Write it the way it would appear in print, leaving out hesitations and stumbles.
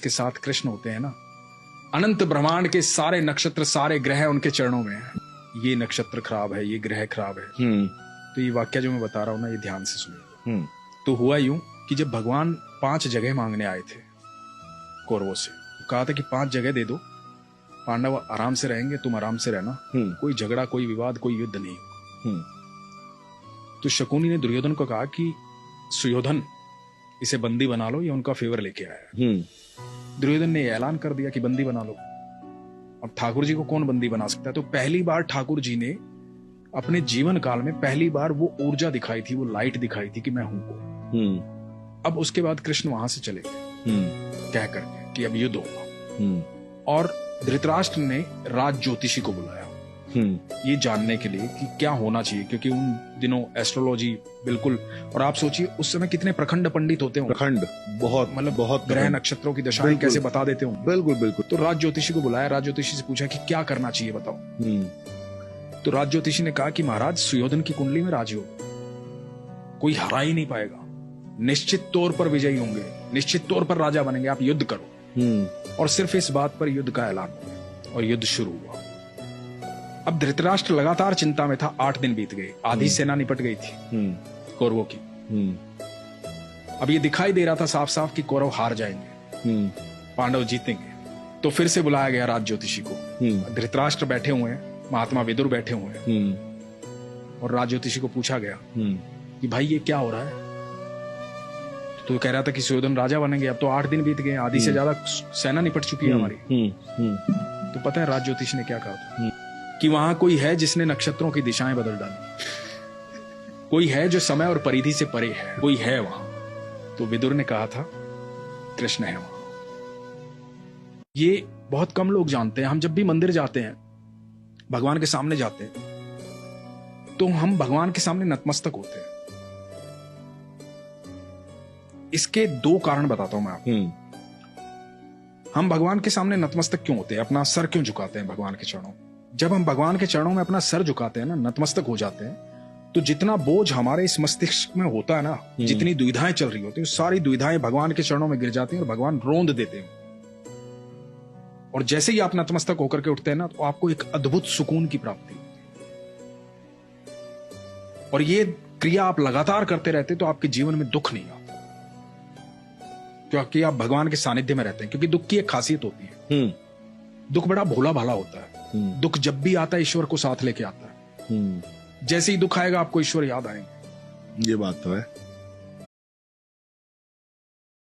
जिसके साथ कृष्ण होते हैं ना, अनंत ब्रह्मांड के सारे नक्षत्र, सारे ग्रह उनके चरणों में हैं। ये नक्षत्र खराब है, ये ग्रह खराब है। तो ये वाक्य जो मैं बता रहा हूं ना, ये ध्यान से सुनिए। तो हुआ यूं कि जब भगवान 5 जगह मांगने आए थे कौरवों से, कहा था कि 5 जगह दे दो, पांडव आराम से रहेंगे, तुम आराम से रहना, कोई झगड़ा, कोई विवाद, कोई युद्ध नहीं। तो शकुनी ने दुर्योधन को कहा कि सुयोधन, इसे बंदी बना लो, ये उनका फेवर लेके आया। दुर्योधन ने ऐलान कर दिया कि बंदी बना लो। अब ठाकुर जी को कौन बंदी बना सकता है? तो पहली बार ठाकुर जी ने अपने जीवन काल में पहली बार वो ऊर्जा दिखाई थी, वो लाइट दिखाई थी कि मैं हूं को। अब उसके बाद कृष्ण वहां से चले गए कह करके कि अब युद्ध होगा। और धृतराष्ट्र ने राज ज्योतिषी को बुलाया ये जानने के लिए कि क्या होना चाहिए, क्योंकि उन दिनों एस्ट्रोलॉजी बिल्कुल, और आप सोचिए उस समय कितने प्रखंड पंडित होते हैं, प्रखंड बहुत, मतलब बहुत ग्रह नक्षत्रों की दशाएं कैसे बता देते हो। बिल्कुल बिल्कुल। तो राज ज्योतिषी को बुलाया, राज ज्योतिषी से पूछा कि क्या करना चाहिए बताओ। तो राज ज्योतिषी ने कहा कि महाराज, सुयोधन की कुंडली में राजयोग, कोई हरा ही नहीं पाएगा, निश्चित तौर पर विजयी होंगे, निश्चित तौर पर राजा बनेंगे, आप युद्ध करो। और सिर्फ इस बात पर युद्ध का ऐलान हुआ और युद्ध शुरू हुआ। अब धृतराष्ट्र लगातार चिंता में था। 8 दिन बीत गए, आधी सेना निपट गई थी कौरवों की। अब ये दिखाई दे रहा था साफ साफ कि कौरव हार जाएंगे, पांडव जीतेंगे। तो फिर से बुलाया गया राज ज्योतिषी को। धृतराष्ट्र बैठे हुए हैं, महात्मा विदुर बैठे हुए हैं, और राज ज्योतिषी को पूछा गया कि भाई ये क्या हो रहा है? तो कह रहा था कि सुयोधन राजा बनेंगे। अब तो 8 दिन बीत गए, आधी से ज्यादा सेना निपट चुकी है हमारी। तो पता है राज ज्योतिषी ने क्या कहा था? कि वहां कोई है जिसने नक्षत्रों की दिशाएं बदल डाली, कोई है जो समय और परिधि से परे है, कोई है वहां। तो विदुर ने कहा था कृष्ण है वहां। ये बहुत कम लोग जानते हैं। हम जब भी मंदिर जाते हैं, भगवान के सामने जाते हैं, तो हम भगवान के सामने नतमस्तक होते हैं। इसके 2 कारण बताता हूं मैं आपको। हम भगवान के सामने नतमस्तक क्यों होते हैं, अपना सर क्यों झुकाते हैं भगवान के चरणों? जब हम भगवान के चरणों में अपना सर झुकाते हैं ना, नतमस्तक हो जाते हैं, तो जितना बोझ हमारे इस मस्तिष्क में होता है ना, जितनी दुविधाएं चल रही होती है, सारी दुविधाएं भगवान के चरणों में गिर जाती हैं और भगवान रोंद देते हैं। और जैसे ही आप नतमस्तक होकर के उठते हैं ना, तो आपको एक अद्भुत सुकून की प्राप्ति होती है। और ये क्रिया आप लगातार करते रहते तो आपके जीवन में दुख नहीं आता, क्योंकि आप भगवान के सानिध्य में रहते हैं। क्योंकि दुख की एक खासियत होती है, दुख बड़ा भोला भाला होता है। दुख जब भी आता है ईश्वर को साथ लेके आता है। जैसे ही दुख आएगा आपको ईश्वर याद आएंगे। ये बात तो है।